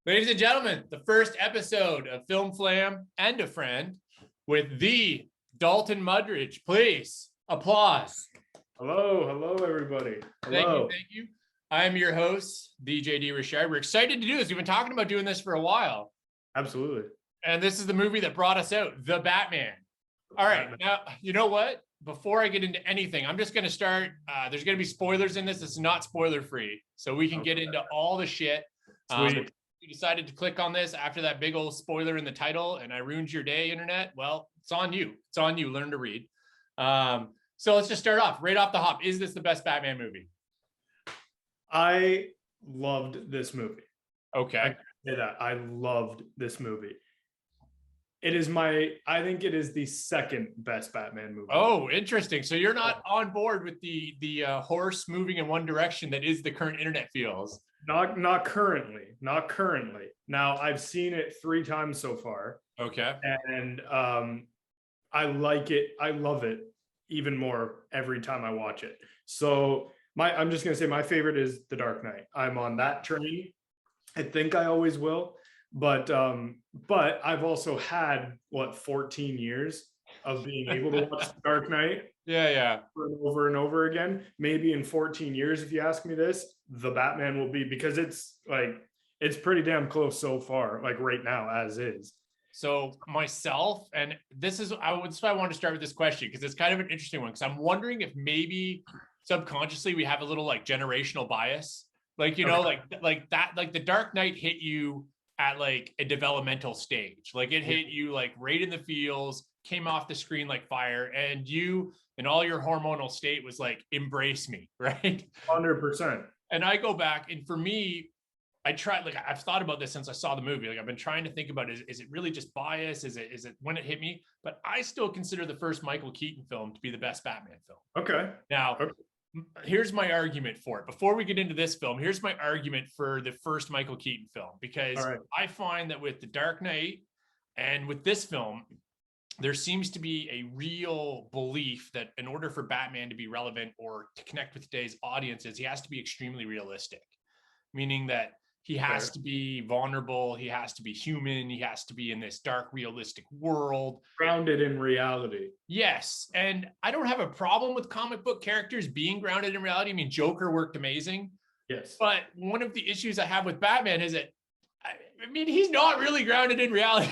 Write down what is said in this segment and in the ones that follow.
Ladies and gentlemen, the first episode of Film Flam and a Friend with the Dalton Mugridge. Please, applause. Hello, everybody. Hello. Thank you. I am your host, DJD Richard. We're excited to do this. We've been talking about doing this for a while. Absolutely. And this is the movie that brought us out, The Batman. All right, now, you know what? Before I get into anything, I'm just going to start. There's going to be spoilers in this. This is not spoiler free, so we can get into all the shit. You decided to click on this after that big old spoiler in the title and I ruined your day, internet. Well, it's on you. It's on you. Learn to read. So let's just start off right off the hop. Is this the best Batman movie? I loved this movie. Okay. I can say that. I loved this movie. I think it is the second best Batman movie. Oh, interesting. So you're not on board with the horse moving in one direction that is the current internet feels. Not currently. Now I've seen it 3 times so far. Okay. And I like it. I love it even more every time I watch it. So I'm just gonna say my favorite is The Dark Knight. I'm on that train. I think I always will. But I've also had 14 years of being able to watch The Dark Knight. Yeah. Over and over again. Maybe in 14 years, if you ask me this, the Batman will be, because it's pretty damn close so far, like right now as is. So myself, and this is why I wanted to start with this question, because it's kind of an interesting one, because I'm wondering if maybe subconsciously we have a little like generational bias, like, you know, like that, like The Dark Knight hit you at like a developmental stage, like it hit you like right in the feels, came off the screen like fire, and you and all your hormonal state was like, embrace me, right? 100%. And I go back, and for me, I've thought about this since I saw the movie. Like I've been trying to think about, is it really just bias? Is it when it hit me? But I still consider the first Michael Keaton film to be the best Batman film. Okay. Now, here's my argument for it. Before we get into this film, here's my argument for the first Michael Keaton film, because I find that with The Dark Knight and with this film, there seems to be a real belief that in order for Batman to be relevant or to connect with today's audiences, he has to be extremely realistic, meaning that he has to be vulnerable, he has to be human, he has to be in this dark, realistic world. Grounded in reality. Yes, and I don't have a problem with comic book characters being grounded in reality. I mean, Joker worked amazing. Yes. But one of the issues I have with Batman is that, I mean, he's not really grounded in reality.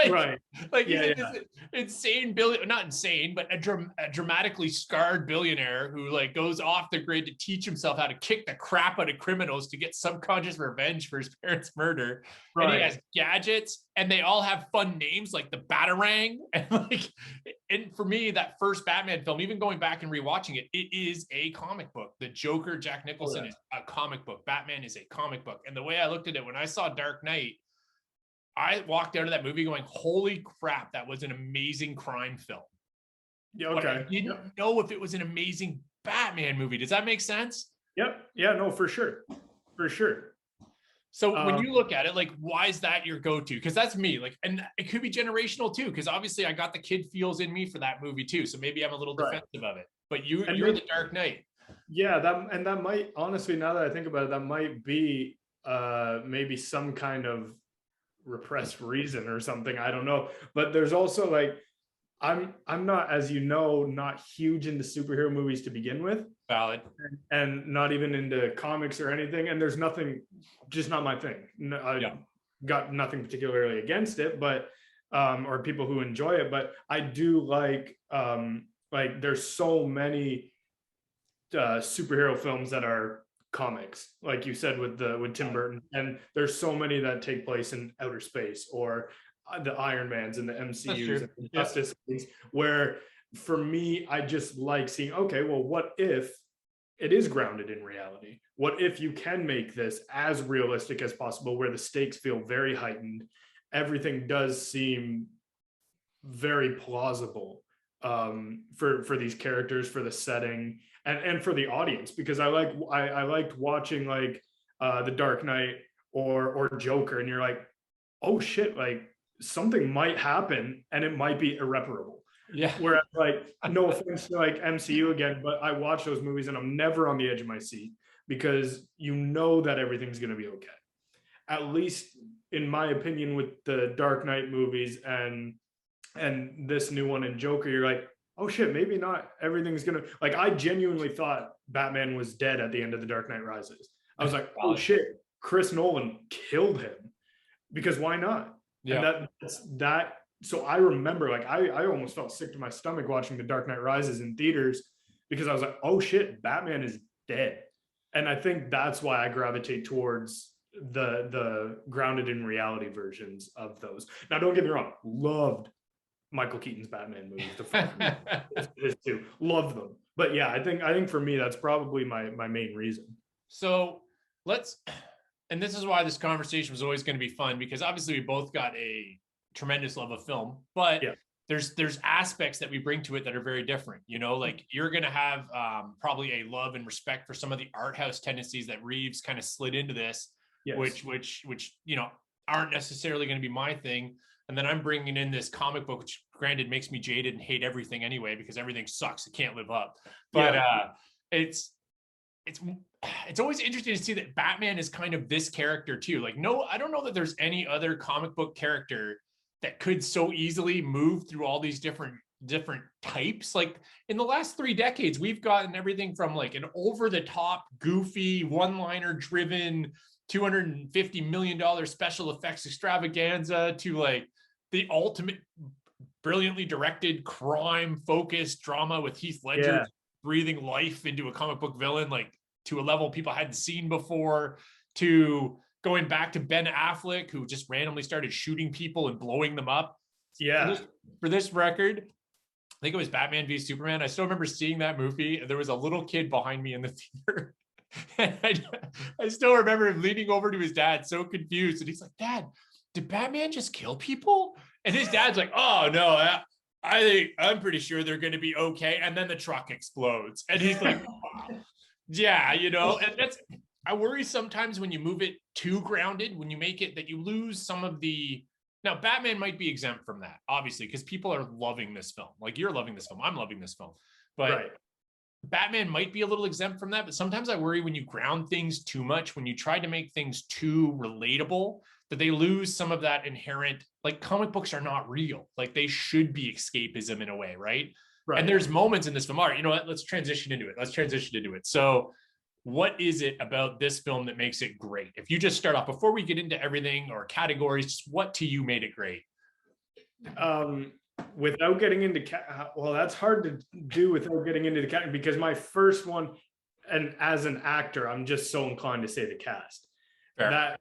Like he's this insane not insane, but a dramatically scarred billionaire who like goes off the grid to teach himself how to kick the crap out of criminals to get subconscious revenge for his parents' murder. And he has gadgets, and they all have fun names like the Batarang. And for me, that first Batman film, even going back and rewatching it, it is a comic book. The Joker, Jack Nicholson, is a comic book. Batman is a comic book. And the way I looked at it when I saw Dark Knight, I walked out of that movie going, holy crap, that was an amazing crime film. Yeah, okay. But I didn't know if it was an amazing Batman movie. Does that make sense? Yep. Yeah, no, for sure. So when you look at it, like, why is that your go-to? Because that's me. Like, and it could be generational too, because obviously I got the kid feels in me for that movie too. So maybe I'm a little defensive of it. But you're The Dark Knight. Yeah, that might, honestly, now that I think about it, that might be maybe some kind of repressed reason or something. I don't know. But there's also like, I'm not, as you know, not huge into superhero movies to begin with. Valid. And not even into comics or anything. And there's nothing, just not my thing. Got nothing particularly against it, but or people who enjoy it. But I do like there's so many superhero films that are comics, like you said with Tim Burton, and there's so many that take place in outer space, or the Iron Mans and the MCUs and Justice Leagues, where for me, I just like seeing, okay, well, what if it is grounded in reality? What if you can make this as realistic as possible, where the stakes feel very heightened, everything does seem very plausible for these characters, for the setting, and for the audience, because I liked watching like The Dark Knight or Joker, and you're like, oh shit, like something might happen and it might be irreparable. Yeah. Whereas, like, no offense to like MCU again, but I watch those movies and I'm never on the edge of my seat because you know that everything's going to be okay. at least in my opinion, with the Dark Knight movies and this new one in Joker, you're like, oh shit, maybe not everything's gonna, like, I genuinely thought Batman was dead at the end of The Dark Knight Rises. I was like, oh shit, Chris Nolan killed him, because why not? Yeah. And that so I remember, like, I almost felt sick to my stomach watching The Dark Knight Rises in theaters, because I was like, oh shit, Batman is dead. And I think that's why I gravitate towards the grounded in reality versions of those. Now, don't get me wrong, loved Michael Keaton's Batman movies. The too, loved them. But yeah, I think for me that's probably my main reason. So and this is why this conversation was always going to be fun, because obviously we both got a tremendous love of film, but yeah, there's aspects that we bring to it that are very different. You know, like you're going to have probably a love and respect for some of the art house tendencies that Reeves kind of slid into this, yes, which you know aren't necessarily going to be my thing. And then I'm bringing in this comic book, which granted makes me jaded and hate everything anyway, because everything sucks. It can't live up. But it's always interesting to see that Batman is kind of this character too. Like, no, I don't know that there's any other comic book character that could so easily move through all these different types. Like in the last 3 decades, we've gotten everything from like an over-the-top, goofy, one-liner driven, $250 million special effects extravaganza to like the ultimate brilliantly directed crime-focused drama with Heath Ledger breathing life into a comic book villain, like to a level people hadn't seen before, to going back to Ben Affleck, who just randomly started shooting people and blowing them up. Yeah. For this record, I think it was Batman v Superman. I still remember seeing that movie, and there was a little kid behind me in the theater. And I still remember him leaning over to his dad, so confused. And he's like, Dad, did Batman just kill people? And his dad's like, oh, no, I'm pretty sure they're going to be okay. And then the truck explodes. And he's like, oh, yeah, you know, and I worry sometimes when you move it too grounded, when you make it that you lose some of the, now Batman might be exempt from that, obviously, because people are loving this film. Like you're loving this film. I'm loving this film. But Batman might be a little exempt from that. But sometimes I worry when you ground things too much, when you try to make things too relatable, that they lose some of that inherent, like comic books are not real. Like they should be escapism in a way, right? And there's moments in this film, all right, you know what, let's transition into it. So what is it about this film that makes it great? If you just start off, before we get into everything or categories, just what to you made it great? Without getting into, well, that's hard to do without getting into the category, because my first one, and as an actor, I'm just so inclined to say the cast. Fair.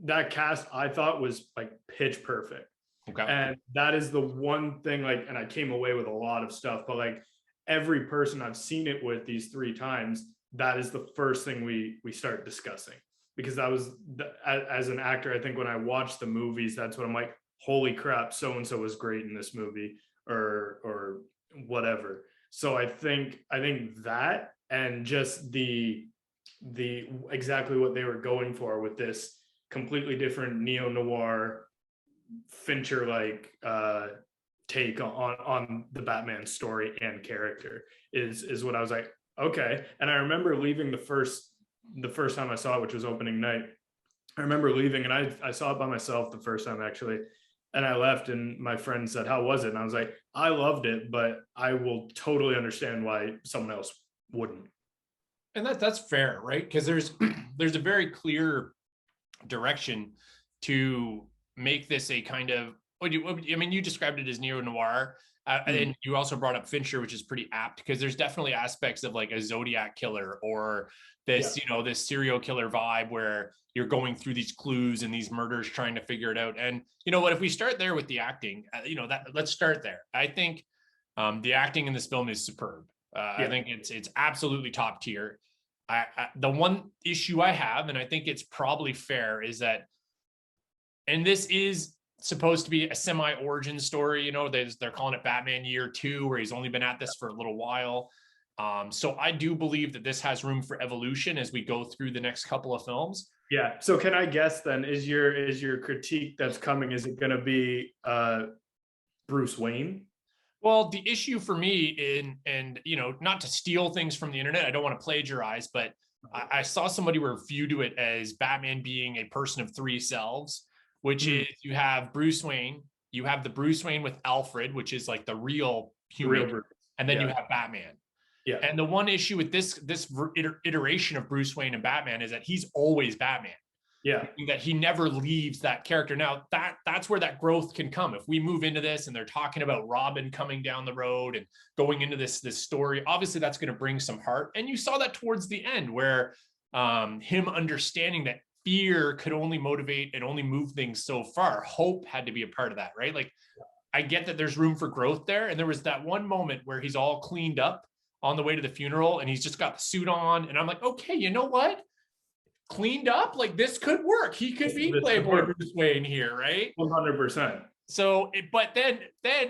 That cast I thought was like pitch perfect. Okay. And that is the one thing, like, and I came away with a lot of stuff, but like every person I've seen it with these 3 times, that is the first thing we start discussing, because that was as an actor, I think when I watch the movies, that's what I'm like, holy crap, so-and-so was great in this movie, or whatever. So I think that, and just the exactly what they were going for with this completely different neo-noir Fincher like take on the Batman story and character is what I was like, okay. And I remember leaving the first time I saw it, which was opening night. I remember leaving, and I saw it by myself the first time actually, and I left, and my friend said, how was it? And I was like, I loved it, but I will totally understand why someone else wouldn't. And that's fair, right? Because there's a very clear direction to make this a kind of, I mean, you described it as neo-noir, and you also brought up Fincher, which is pretty apt, because there's definitely aspects of like a Zodiac killer, or this, you know, this serial killer vibe where you're going through these clues and these murders trying to figure it out. And you know what, if we start there with the acting, you know, let's start there. I think the acting in this film is superb. I think it's absolutely top tier. The one issue I have, and I think it's probably fair, is that, and this is supposed to be a semi-origin story, you know, they're calling it Batman Year 2, where he's only been at this for a little while. So I do believe that this has room for evolution as we go through the next couple of films. Yeah. So can I guess then, is your critique that's coming, is it going to be Bruce Wayne? Well, the issue for me and you know, not to steal things from the internet, I don't want to plagiarize, but I saw somebody review to it as Batman being a person of three selves, which is you have Bruce Wayne, you have the Bruce Wayne with Alfred, which is like the real human, and then you have Batman. Yeah. And the one issue with this iteration of Bruce Wayne and Batman is that he's always Batman. Yeah. That he never leaves that character. Now that's where that growth can come. If we move into this and they're talking about Robin coming down the road and going into this story, obviously that's going to bring some heart. And you saw that towards the end where him understanding that fear could only motivate and only move things so far. Hope had to be a part of that, right? Like, I get that there's room for growth there. And there was that one moment where he's all cleaned up on the way to the funeral and he's just got the suit on. And I'm like, okay, you know what? Cleaned up, like this could work. He could be Playboy Bruce Wayne here, right? 100%. So, but then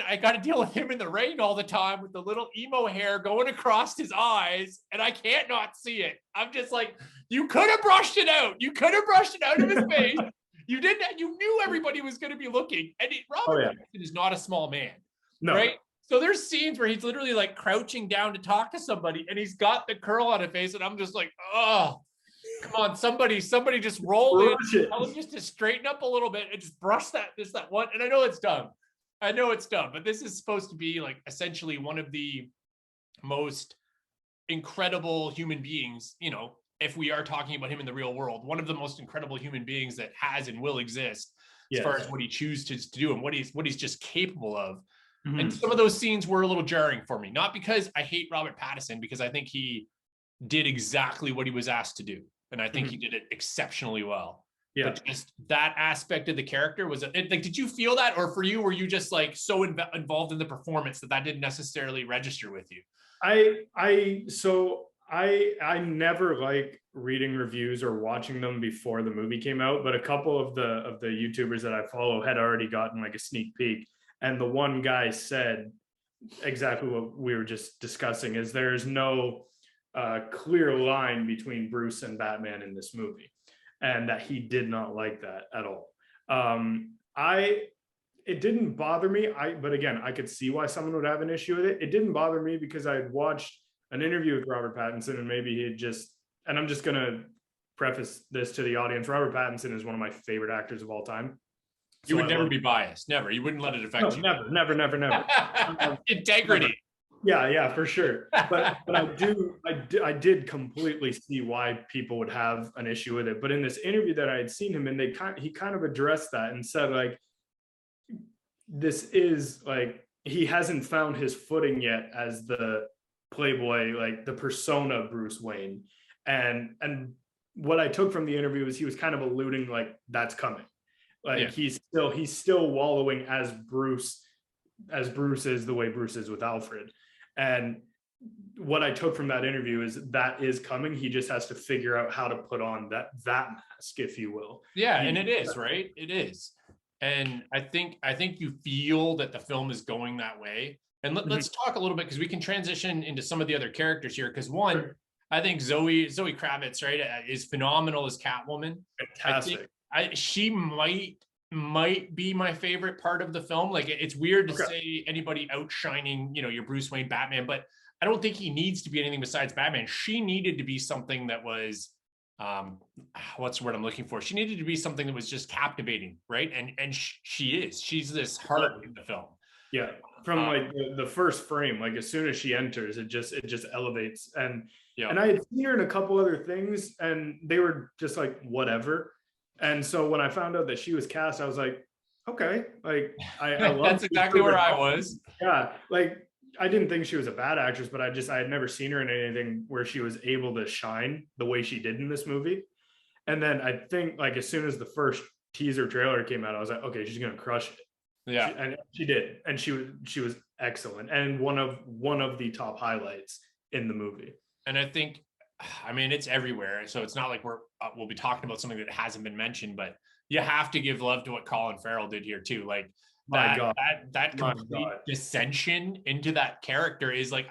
I got to deal with him in the rain all the time with the little emo hair going across his eyes, and I can't not see it. I'm just like, you could have brushed it out. You could have brushed it out of his face. You didn't. You knew everybody was going to be looking, and Robert Pattinson is not a small man, right? So there's scenes where he's literally like crouching down to talk to somebody, and he's got the curl on his face, and I'm just like, oh. Come on, somebody just roll in, tell him just to straighten up a little bit and just brush that one. And I know it's dumb. But this is supposed to be like essentially one of the most incredible human beings, you know, if we are talking about him in the real world, one of the most incredible human beings that has and will exist as far as what he chooses to do and what he's just capable of. Mm-hmm. And some of those scenes were a little jarring for me, not because I hate Robert Pattinson, because I think he did exactly what he was asked to do. And I think he did it exceptionally well. Yeah. But just that aspect of the character was like, did you feel that? Or for you, were you just like so involved in the performance that didn't necessarily register with you? I never like reading reviews or watching them before the movie came out, but a couple of the YouTubers that I follow had already gotten like a sneak peek. And the one guy said exactly what we were just discussing is there's no clear line between Bruce and Batman in this movie, and that he did not like that at all. It didn't bother me. But again, I could see why someone would have an issue with it. It didn't bother me because I had watched an interview with Robert Pattinson, and maybe he had and I'm just gonna preface this to the audience. Robert Pattinson is one of my favorite actors of all time. You would never be biased. Never. You wouldn't let it affect you. Never. Integrity. Yeah, for sure. But I did completely see why people would have an issue with it. But in this interview that I had seen him in, he kind of addressed that and said, like, this is like, he hasn't found his footing yet as the Playboy, like the persona Bruce Wayne. And what I took from the interview is he was kind of alluding like that's coming. Like he's still wallowing as Bruce is the way Bruce is with Alfred. And what I took from that interview is that is coming. He just has to figure out how to put on that mask, if you will. Yeah, and it is, right? It is. And I think you feel that the film is going that way. And let's talk a little bit, because we can transition into some of the other characters here. Because one, I think Zoe Kravitz, right, is phenomenal as Catwoman. Fantastic. She might be my favorite part of the film. Like, it's weird to say anybody outshining, you know, your Bruce Wayne Batman, but I don't think he needs to be anything besides Batman. She needed to be something that was, what's the word I'm looking for? She needed to be something that was just captivating, right? And she's this heart in the film. Yeah, from like the first frame, like as soon as she enters, it just elevates. And I had seen her in a couple other things, and they were just like whatever. And so when I found out that she was cast, I was like, okay, like I love that's exactly where I was. Yeah, like I didn't think she was a bad actress, but I had never seen her in anything where she was able to shine the way she did in this movie. And then I think like as soon as the first teaser trailer came out, I was like, okay, she's gonna crush it. Yeah, and she did, and she was excellent, and one of the top highlights in the movie. And I think, I mean, it's everywhere, so it's not like we'll be talking about something that hasn't been mentioned, but you have to give love to what Colin Farrell did here too. Like that complete dissension into that character is like,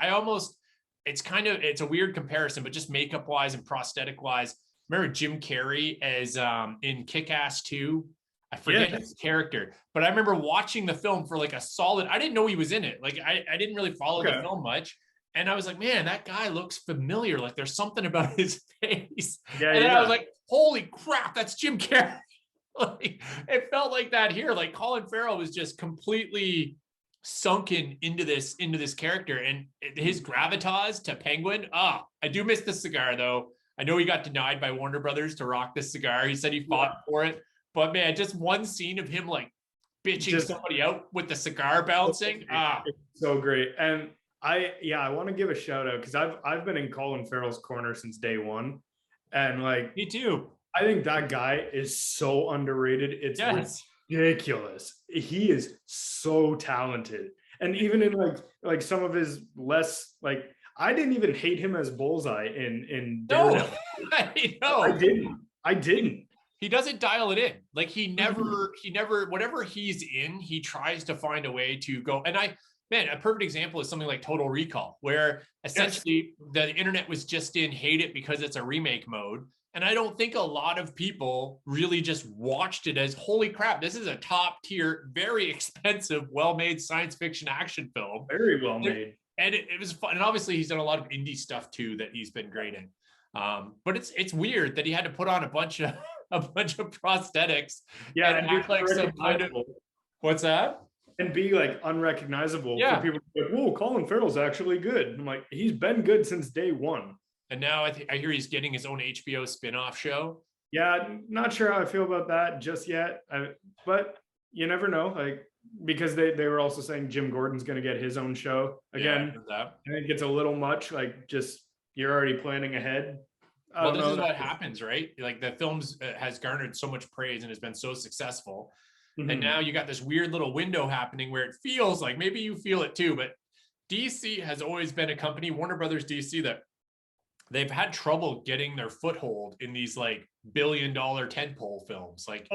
it's a weird comparison, but just makeup wise and prosthetic wise. Remember Jim Carrey as in Kick-Ass 2? I forget his character, but I remember watching the film for like a solid, I didn't know he was in it. Like I didn't really follow the film much. And I was like, man, that guy looks familiar. Like there's something about his face. Yeah, and then I was like, holy crap, that's Jim Carrey. Like, it felt like that here. Like Colin Farrell was just completely sunken into this character, and his gravitas to Penguin. I do miss the cigar though. I know he got denied by Warner Brothers to rock this cigar. He said he fought for it, but man, just one scene of him like bitching somebody out with the cigar bouncing. It's so great. And I want to give a shout out because I've been in Colin Farrell's corner since day one, and like me too. I think that guy is so underrated. It's ridiculous. He is so talented, and even in like some of his less like, I didn't even hate him as Bullseye in Daredevil. I didn't. He doesn't dial it in. Like he never, whatever he's in, he tries to find a way to go. And a perfect example is something like Total Recall, where essentially the internet was just in hate it because it's a remake mode. And I don't think a lot of people really just watched it as, holy crap, this is a top tier, very expensive, well-made science fiction action film. Very well made. And it was fun. And obviously he's done a lot of indie stuff too that he's been great in. But it's weird that he had to put on a bunch of prosthetics. Yeah, and act like some kind of, what's that? And be like unrecognizable for people to be like, whoa, Colin Farrell's actually good. I'm like, he's been good since day one. And now I hear he's getting his own HBO spin-off show. Yeah, not sure how I feel about that just yet. But you never know. Like, because they were also saying Jim Gordon's going to get his own show. Again, I think it's a little much. Like, just, you're already planning ahead. Well, this is what happens, right? Like the films has garnered so much praise and has been so successful. And now you got this weird little window happening where it feels like, maybe you feel it too, but DC has always been a company, Warner Brothers DC, that they've had trouble getting their foothold in these like billion-dollar tentpole films. Like,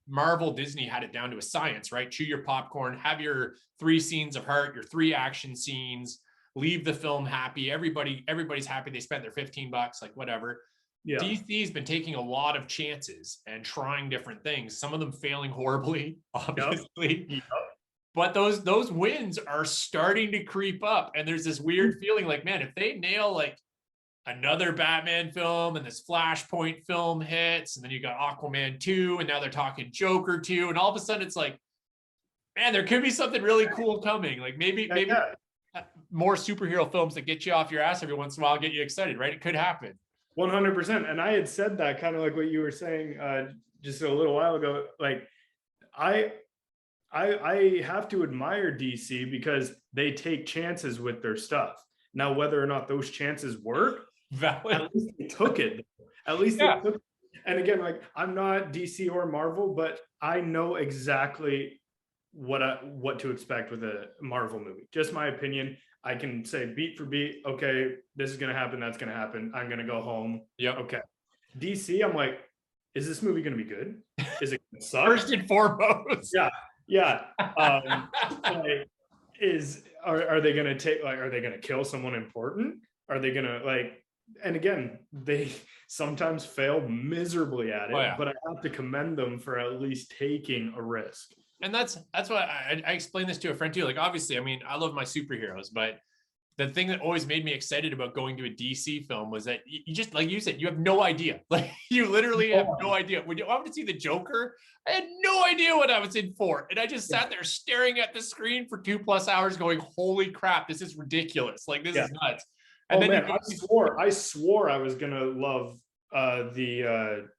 Marvel, Disney had it down to a science, right? Chew your popcorn, have your 3 scenes of heart, your 3 action scenes, leave the film happy. Everybody's happy. They spent their $15, like whatever. Yeah. DC's been taking a lot of chances and trying different things. Some of them failing horribly, obviously. Yep. But those wins are starting to creep up. And there's this weird feeling like, man, if they nail like another Batman film and this Flashpoint film hits, and then you got Aquaman 2, and now they're talking Joker 2, and all of a sudden it's like, man, there could be something really cool coming. Like maybe more superhero films that get you off your ass every once in a while, get you excited, right? It could happen. 100%. And I had said that kind of like what you were saying just a little while ago. Like I have to admire DC because they take chances with their stuff. Now, whether or not those chances work, valid. At least they took it. At least they took it. And again, like, I'm not DC or Marvel, but I know exactly what to expect with a Marvel movie. Just my opinion. I can say beat for beat, okay, this is going to happen, that's going to happen. I'm going to go home. Yep. Okay. DC, I'm like, is this movie going to be good? Is it going to suck? First and foremost. Yeah. Like, are they going to take, like, are they going to kill someone important? Are they going to, like, and again, they sometimes fail miserably at it, but I have to commend them for at least taking a risk. And that's why I explained this to a friend too. Like, obviously, I mean, I love my superheroes, but the thing that always made me excited about going to a DC film was that you just, like you said, you have no idea. Like, you literally have no idea. When I went to see the Joker, I had no idea what I was in for. And I just sat there staring at the screen for 2+ hours going, holy crap, this is ridiculous. Like, this is nuts. And then man, I swore I was gonna love the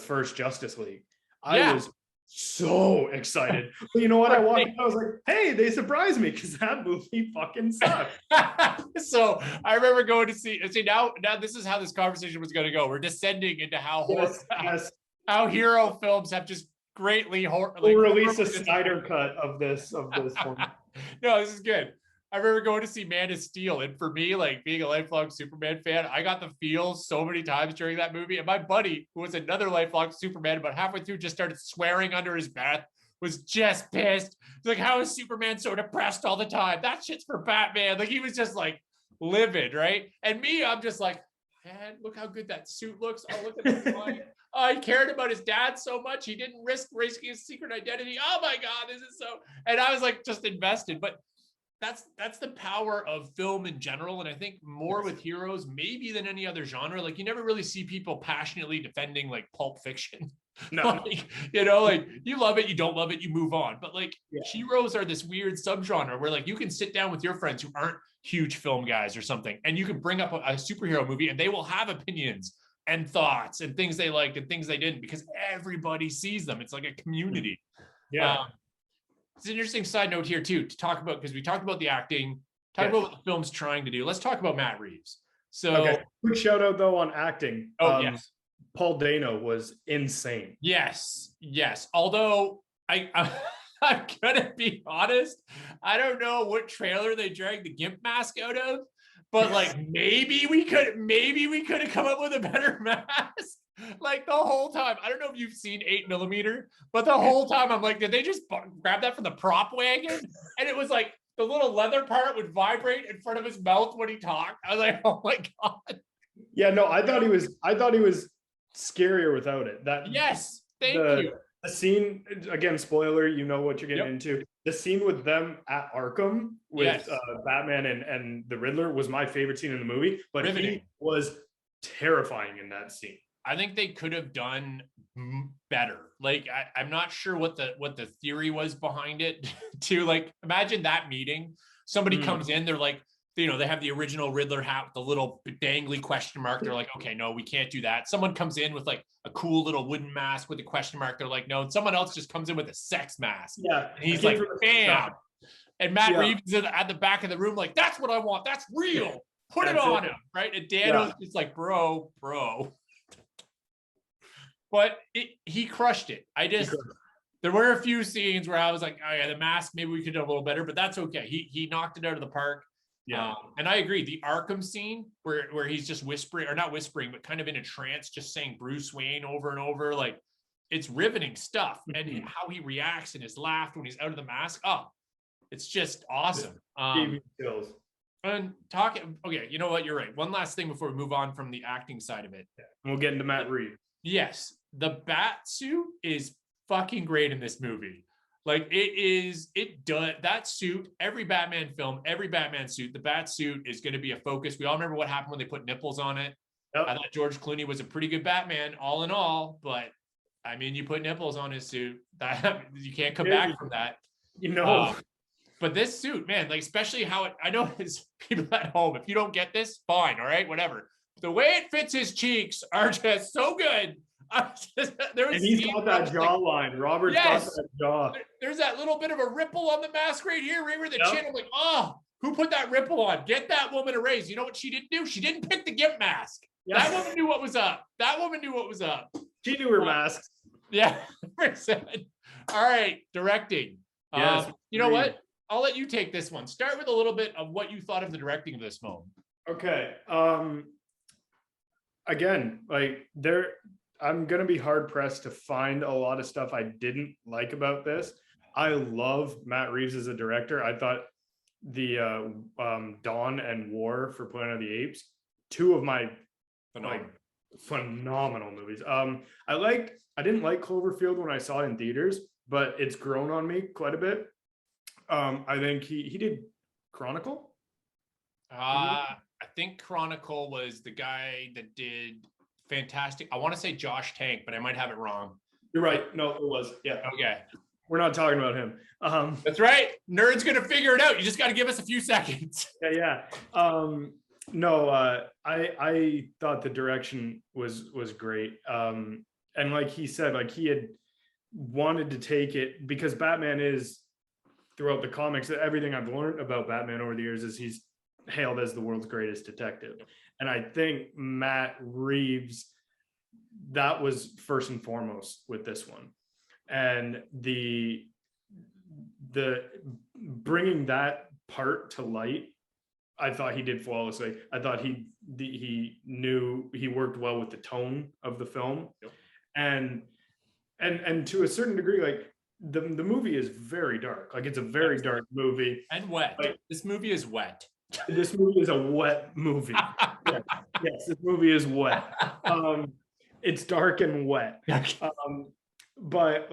first Justice League. I was so excited. But you know what? I walked in, I was like, hey, they surprised me because that movie fucking sucked. So I remember going to see now this is how this conversation was going to go. We're descending into how how hero films have just greatly we'll release a Snyder cut of this one. No, this is good. I remember going to see Man of Steel, and for me, like, being a lifelong Superman fan, I got the feels so many times during that movie. And my buddy, who was another lifelong Superman, about halfway through just started swearing under his breath, was just pissed. He's like, how is Superman so depressed all the time? That shit's for Batman. Like, he was just like livid, right? And me, I'm just like, man, look how good that suit looks. Oh, look at that line. Oh, he cared about his dad so much. He didn't risk risking his secret identity. Oh my God, this is so. And I was like, just invested. But that's the power of film in general. And I think more with heroes, maybe than any other genre. Like you never really see people passionately defending like Pulp Fiction. No, like, you know, like you love it, you don't love it, you move on. But like heroes are this weird subgenre where like you can sit down with your friends who aren't huge film guys or something, and you can bring up a superhero movie and they will have opinions and thoughts and things they liked and things they didn't, because everybody sees them. It's like a community. It's an interesting side note here too to talk about, because we talked about the acting, about what the film's trying to do. Let's talk about Matt Reeves. So quick shout out though on acting. Yes, Paul Dano was insane. Yes. Although I'm gonna be honest, I don't know what trailer they dragged the gimp mask out of, but like maybe we could have come up with a better mask. Like the whole time, I don't know if you've seen 8mm, but the whole time I'm like, did they just grab that from the prop wagon? And it was like the little leather part would vibrate in front of his mouth when he talked. I was like, oh my God. Yeah, no, I thought he was scarier without it. Thank you. The scene, again, spoiler, you know what you're getting into. The scene with them at Arkham with Batman and the Riddler was my favorite scene in the movie, but he was terrifying in that scene. I think they could have done better. Like I'm not sure what the theory was behind it. To like imagine that meeting. Somebody comes in, they're like, you know, they have the original Riddler hat with the little dangly question mark. They're like, okay, no, we can't do that. Someone comes in with like a cool little wooden mask with a question mark. They're like, no. And someone else just comes in with a sex mask. Yeah, and he's like, bam. And Matt Reeves is at the back of the room, like, that's what I want. That's real. Put it on him, right? And Dano's just like, bro. But he crushed it. There were a few scenes where I was like, oh yeah, the mask, maybe we could do a little better, but that's okay. He knocked it out of the park. Yeah. And I agree. The Arkham scene where he's just whispering, or not whispering, but kind of in a trance, just saying Bruce Wayne over and over, like it's riveting stuff. And how he reacts and his laugh when he's out of the mask. Oh, it's just awesome. And talking, okay, you know what? You're right. One last thing before we move on from the acting side of it. We'll get into Matt Reeves. Yes. The bat suit is fucking great in this movie. Like it does that suit, every Batman film, every Batman suit, the bat suit is going to be a focus. We all remember what happened when they put nipples on it. Yep. I thought George Clooney was a pretty good Batman all in all, but I mean, you put nipples on his suit, that you can't come back from that. You know. But this suit, man, like especially how I know his people at home, if you don't get this, fine, all right, whatever. The way it fits his cheeks are just so good. And he's got that jawline. Robert's got that jaw. There's that little bit of a ripple on the mask right here, right where the chin. I'm like, oh, who put that ripple on? Get that woman a raise. You know what she didn't do? She didn't pick the gimp mask. Yeah. That woman knew what was up. She knew her masks. Yeah. All right, directing. Yes. You know what? I'll let you take this one. Start with a little bit of what you thought of the directing of this film. Okay. Again, like I'm going to be hard pressed to find a lot of stuff I didn't like about this. I love Matt Reeves as a director. I thought the Dawn and War for Planet of the Apes, two of my phenomenal movies. I didn't like Cloverfield when I saw it in theaters, but it's grown on me quite a bit. I think he did Chronicle. I think Chronicle was the guy that did Fantastic. I want to say Josh Tank, but I might have it wrong. You're right. No, it was. Yeah. Okay. We're not talking about him. That's right. Nerd's gonna figure it out. You just got to give us a few seconds. Yeah. No, I thought the direction was great. And like he said, like he had wanted to take it because Batman is throughout the comics. Everything I've learned about Batman over the years is he's hailed as the world's greatest detective. And I think Matt Reeves, that was first and foremost with this one. And the bringing that part to light, I thought he did flawlessly. I thought he knew he worked well with the tone of the film. Yep. And to a certain degree, like the movie is very dark. Like it's a very dark movie. And wet. Like, this movie is wet. This movie is a wet movie. Yes, this movie is wet. It's dark and wet. But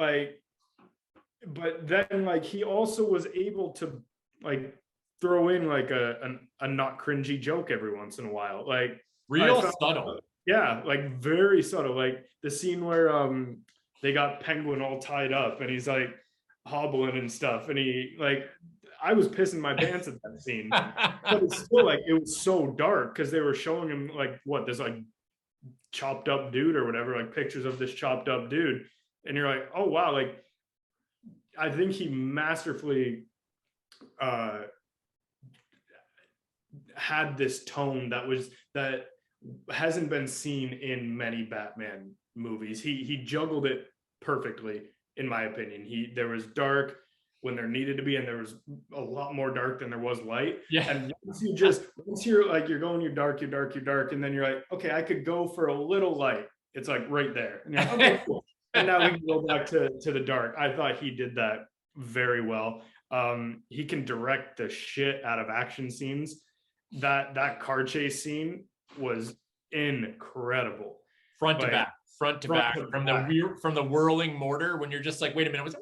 then like he also was able to like throw in like a not cringy joke every once in a while. Like real subtle. Yeah, like very subtle. Like the scene where they got Penguin all tied up and he's like hobbling and stuff, and he like, I was pissing my pants at that scene. But it's still like, it was so dark because they were showing him like what, this like chopped up dude or whatever, like pictures of this chopped up dude, and you're like, oh wow, like I think he masterfully had this tone that hasn't been seen in many Batman movies. He juggled it perfectly, in my opinion. There was dark when there needed to be, and there was a lot more dark than there was light. Yeah. And once you're like, you're going, you're dark, and then you're like, okay, I could go for a little light. It's like right there. And you're like, okay, cool. And now we can go back to the dark. I thought he did that very well. He can direct the shit out of action scenes. That car chase scene was incredible. Front to back from the whirling mortar, when you're just like, wait a minute,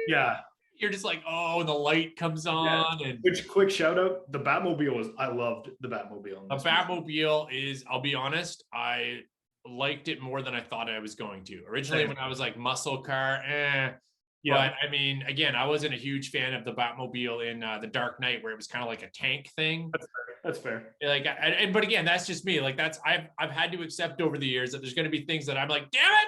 yeah, you're just like, oh, and the light comes on. Yeah. And which, quick shout out, the Batmobile I loved the Batmobile. The Batmobile is, I'll be honest, I liked it more than I thought I was going to. Originally, when I was like muscle car, yeah. But I mean, again, I wasn't a huge fan of the Batmobile in The Dark Knight, where it was kind of like a tank thing. That's fair. Like, but again, that's just me. Like, I've had to accept over the years that there's going to be things that I'm like, damn it,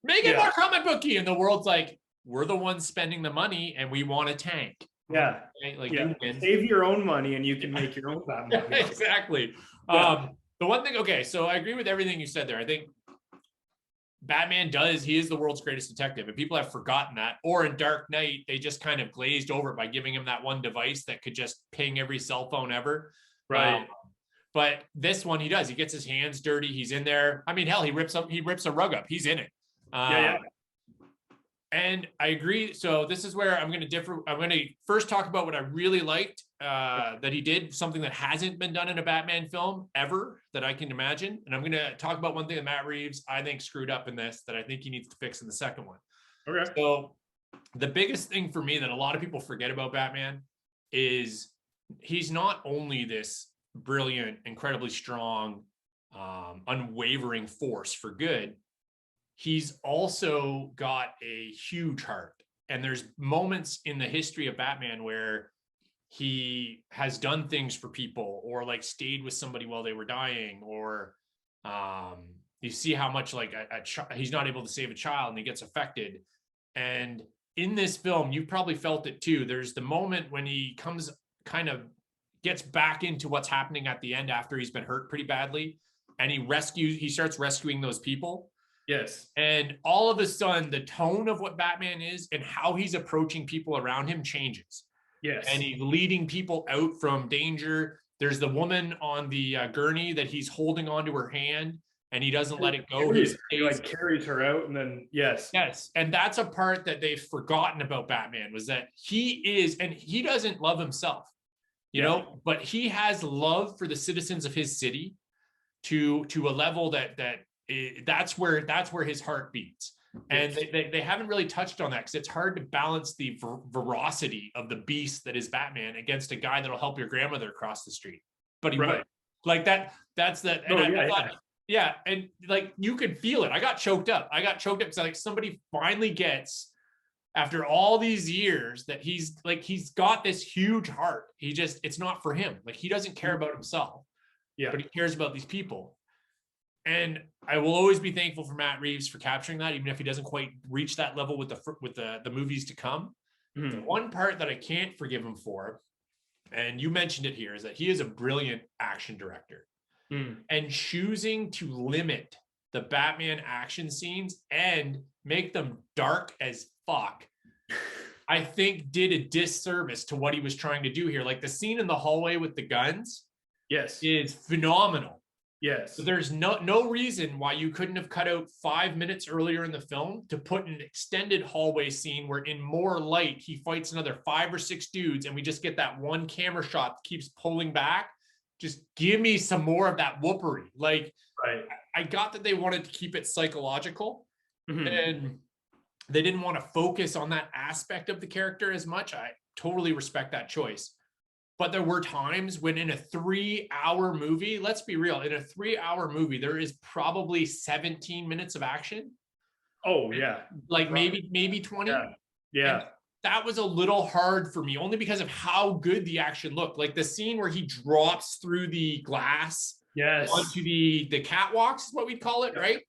make it more comic booky, and the world's like, we're the ones spending the money, and we want a tank. Yeah, right? Like, you save your own money, and you can make your own Batmobile. Exactly. Yeah. The one thing, okay, so I agree with everything you said there. I think Batman he is the world's greatest detective, and people have forgotten that. Or in Dark Knight, they just kind of glazed over by giving him that one device that could just ping every cell phone ever. Right. But this one, he does. He gets his hands dirty. He's in there. I mean, hell, he rips a rug up. He's in it. Yeah. And I agree. So this is where I'm going to differ. I'm going to first talk about what I really liked that he did, something that hasn't been done in a Batman film ever that I can imagine. And I'm going to talk about one thing that Matt Reeves, I think, screwed up in this that I think he needs to fix in the second one. Okay. So the biggest thing for me that a lot of people forget about Batman is he's not only this brilliant, incredibly strong, unwavering force for good, he's also got a huge heart. And there's moments in the history of Batman where he has done things for people, or like stayed with somebody while they were dying, or you see how much like he's not able to save a child and he gets affected. And in this film, you probably felt it too. There's the moment when he gets back into what's happening at the end after he's been hurt pretty badly, and he starts rescuing those people. Yes. And all of a sudden, the tone of what Batman is and how he's approaching people around him changes. Yes. And he's leading people out from danger. There's the woman on the gurney that he's holding onto her hand, and he doesn't let it go. He like carries her out, and then yes. And that's a part that they've forgotten about Batman, was that he doesn't love himself, you know, but he has love for the citizens of his city to a level that's where his heart beats. And they haven't really touched on that, because it's hard to balance the ferocity of the beast that is Batman against a guy that'll help your grandmother across the street. But he would. Like that's that. And I thought, and like you could feel it. I got choked up because like somebody finally gets, after all these years, that he's got this huge heart. It's not for him. Like, he doesn't care about himself. Yeah. But he cares about these people. And I will always be thankful for Matt Reeves for capturing that, even if he doesn't quite reach that level with the movies to come. Mm-hmm. The one part that I can't forgive him for, and you mentioned it here, is that he is a brilliant action director. And choosing to limit the Batman action scenes and make them dark as fuck, I think did a disservice to what he was trying to do here. Like the scene in the hallway with the guns, is phenomenal. Yes. So there's no reason why you couldn't have cut out 5 minutes earlier in the film to put an extended hallway scene where in more light, he fights another 5 or 6 dudes, and we just get that one camera shot that keeps pulling back. Just give me some more of that whoopery. Like, I got that they wanted to keep it psychological, and they didn't want to focus on that aspect of the character as much. I totally respect that choice. But there were times when in a 3-hour movie, let's be real, in a 3-hour movie, there is probably 17 minutes of action. Oh yeah. Like maybe 20. Yeah. And that was a little hard for me, only because of how good the action looked. Like the scene where he drops through the glass onto the catwalks is what we'd call it, right?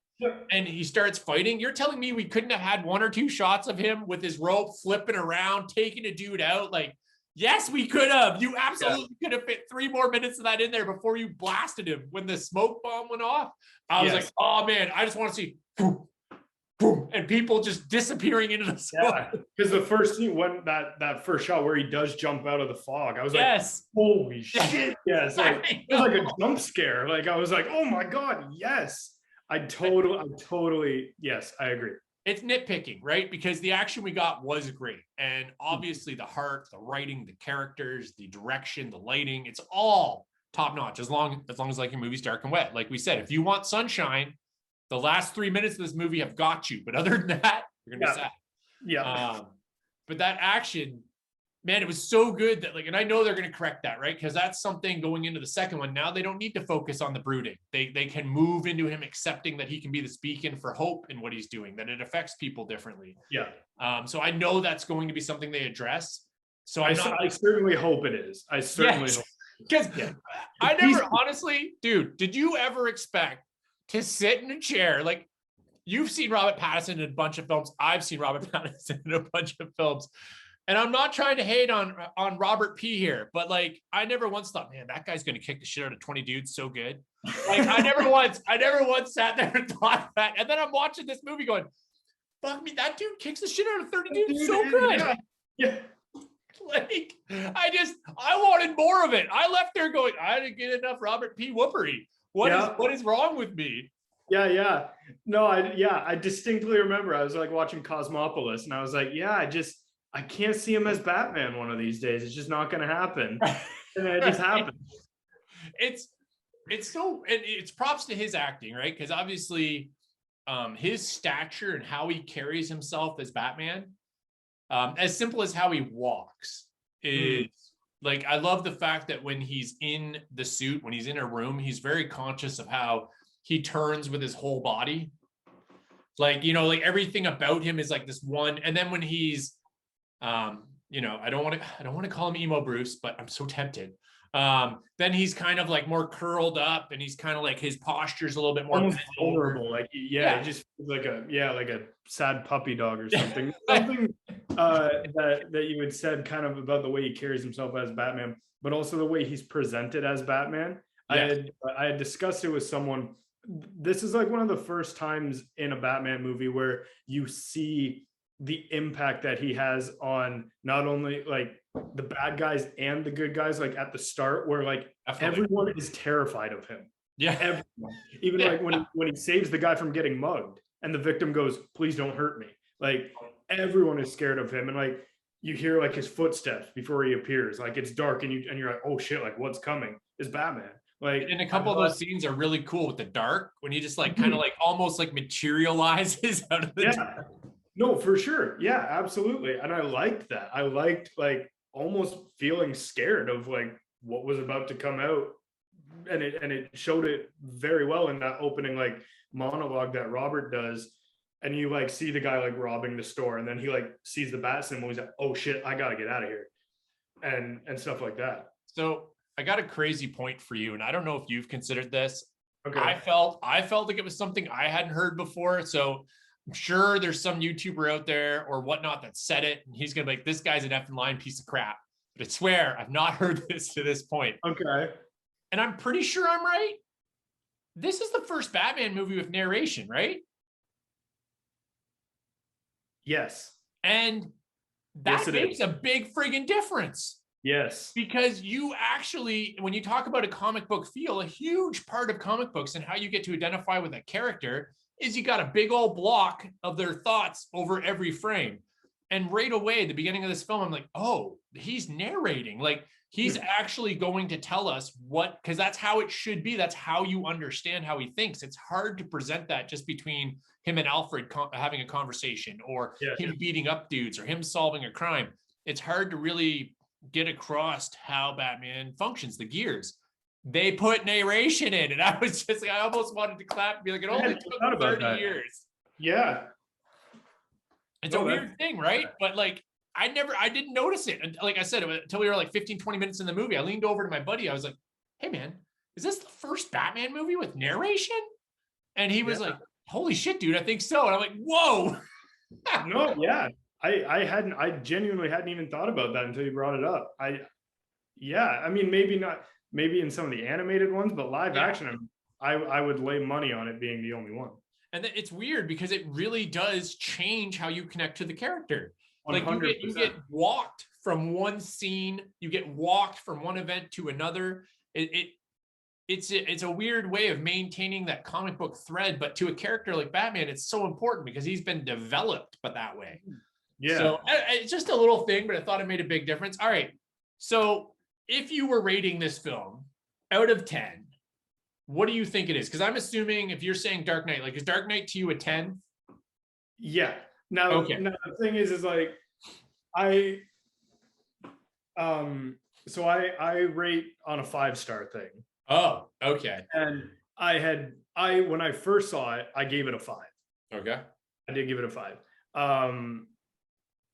And he starts fighting. You're telling me we couldn't have had 1 or 2 shots of him with his rope flipping around, taking a dude out? Like, yes, we could have. You absolutely could have fit 3 more minutes of that in there before you blasted him when the smoke bomb went off. I was like, oh man, I just want to see boom, boom, and people just disappearing into the smoke. Yeah, because the first scene, when that first shot where he does jump out of the fog, I was like, holy shit. Yes. Like, it was like a jump scare. Like I was like, oh my God, yes. I totally, yes, I agree. It's nitpicking, right? Because the action we got was great. And obviously the heart, the writing, the characters, the direction, the lighting, it's all top notch as long as like your movie's dark and wet. Like we said, if you want sunshine, the last 3 minutes of this movie have got you. But other than that, you're gonna be sad. Yeah. But that action, man, it was so good that like, and I know they're going to correct that, right? Because that's something going into the second one. Now they don't need to focus on the brooding. They can move into him accepting that he can be this beacon for hope in what he's doing, that it affects people differently. Yeah. So I know that's going to be something they address. So I certainly hope it is. I certainly hope. Because I never, honestly, dude, did you ever expect to sit in a chair? Like, you've seen Robert Pattinson in a bunch of films. I've seen Robert Pattinson in a bunch of films. And I'm not trying to hate on Robert P here, but like, I never once thought, man, that guy's going to kick the shit out of 20 dudes so good. Like, I never once sat there and thought that. And then I'm watching this movie going, fuck me, that dude kicks the shit out of 30 dudes so good. Yeah. Like, I wanted more of it. I left there going, I didn't get enough Robert P. Whoopery. What is wrong with me? Yeah. No, I distinctly remember I was like watching Cosmopolis and I was like, I can't see him as Batman one of these days. It's just not going to happen. And it just happened. It's props to his acting, right? Because obviously his stature and how he carries himself as Batman, as simple as how he walks, is like, I love the fact that when he's in the suit, when he's in a room, he's very conscious of how he turns with his whole body. Like, like everything about him is like this one. And then when he's, I don't want to call him emo Bruce, but I'm so tempted. Then he's kind of like more curled up and he's kind of like, his posture's a little bit more vulnerable. Like, it just feels like a sad puppy dog or something. Something that you had said kind of about the way he carries himself as Batman, but also the way he's presented as Batman. I had discussed it with someone. This is like one of the first times in a Batman movie where you see the impact that he has on not only like the bad guys and the good guys, like at the start where like everyone is terrified of him. Yeah. Everyone. Even like when he saves the guy from getting mugged and the victim goes, please don't hurt me. Like everyone is scared of him. And like you hear like his footsteps before he appears. Like it's dark and you're like, oh shit, like what's coming? Is Batman. Like, and a couple of those scenes are really cool with the dark when he just like kind of like almost like materializes out of the dark. No, for sure. Yeah, absolutely. And I liked that. I liked like almost feeling scared of like what was about to come out. And it showed it very well in that opening like monologue that Robert does. And you like see the guy like robbing the store and then he like sees the bat symbol. He's like, oh shit, I gotta get out of here. And stuff like that. So I got a crazy point for you. And I don't know if you've considered this. Okay. I felt like it was something I hadn't heard before. So I'm sure there's some YouTuber out there or whatnot that said it, and he's going to be like, this guy's an effing lying piece of crap. But I swear, I've not heard this to this point. Okay. And I'm pretty sure I'm right. This is the first Batman movie with narration, right? Yes. And that makes a big friggin' difference. Yes. Because you actually, when you talk about a comic book feel, a huge part of comic books and how you get to identify with a character is you got a big old block of their thoughts over every frame. And right away, at the beginning of this film, I'm like, oh, he's narrating. Like he's actually going to tell us because that's how it should be. That's how you understand how he thinks. It's hard to present that just between him and Alfred having a conversation or him beating up dudes or him solving a crime. It's hard to really get across how Batman functions, the gears. They put narration in, and I was just like, I almost wanted to clap and be like, it only took 30 years. Yeah. It's a weird thing, right? But like, I didn't notice it. And like I said, until we were like 15, 20 minutes in the movie, I leaned over to my buddy. I was like, hey man, is this the first Batman movie with narration? And he was like, holy shit, dude, I think so. And I'm like, whoa. No, yeah. I genuinely hadn't even thought about that until you brought it up. I mean, maybe in some of the animated ones, but live action, I would lay money on it being the only one. And it's weird because it really does change how you connect to the character. 100%. Like you get walked from one scene, you get walked from one event to another. It's a weird way of maintaining that comic book thread, but to a character like Batman, it's so important because he's been developed, but that way. Yeah. So it's just a little thing, but I thought it made a big difference. All right. So if you were rating this film out of 10, what do you think it is? Because I'm assuming if you're saying Dark Knight, like is Dark Knight to you a 10? Yeah. Now the thing is like I rate on a 5-star thing. Oh, okay. And when I first saw it, I gave it a 5. Okay. I did give it a 5.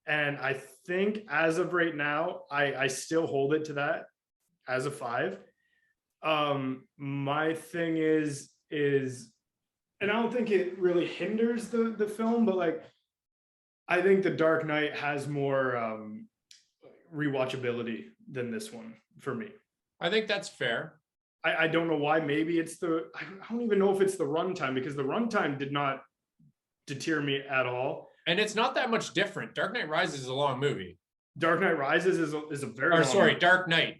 And I think as of right now, I still hold it to that as a 5. My thing is, and I don't think it really hinders the film, but like, I think The Dark Knight has more rewatchability than this one for me. I think that's fair. I don't know why. Maybe it's I don't even know if it's the runtime, because the runtime did not deter me at all. And it's not that much different. Dark Knight Rises is a long movie. Dark Knight Rises is a very long movie. Dark Knight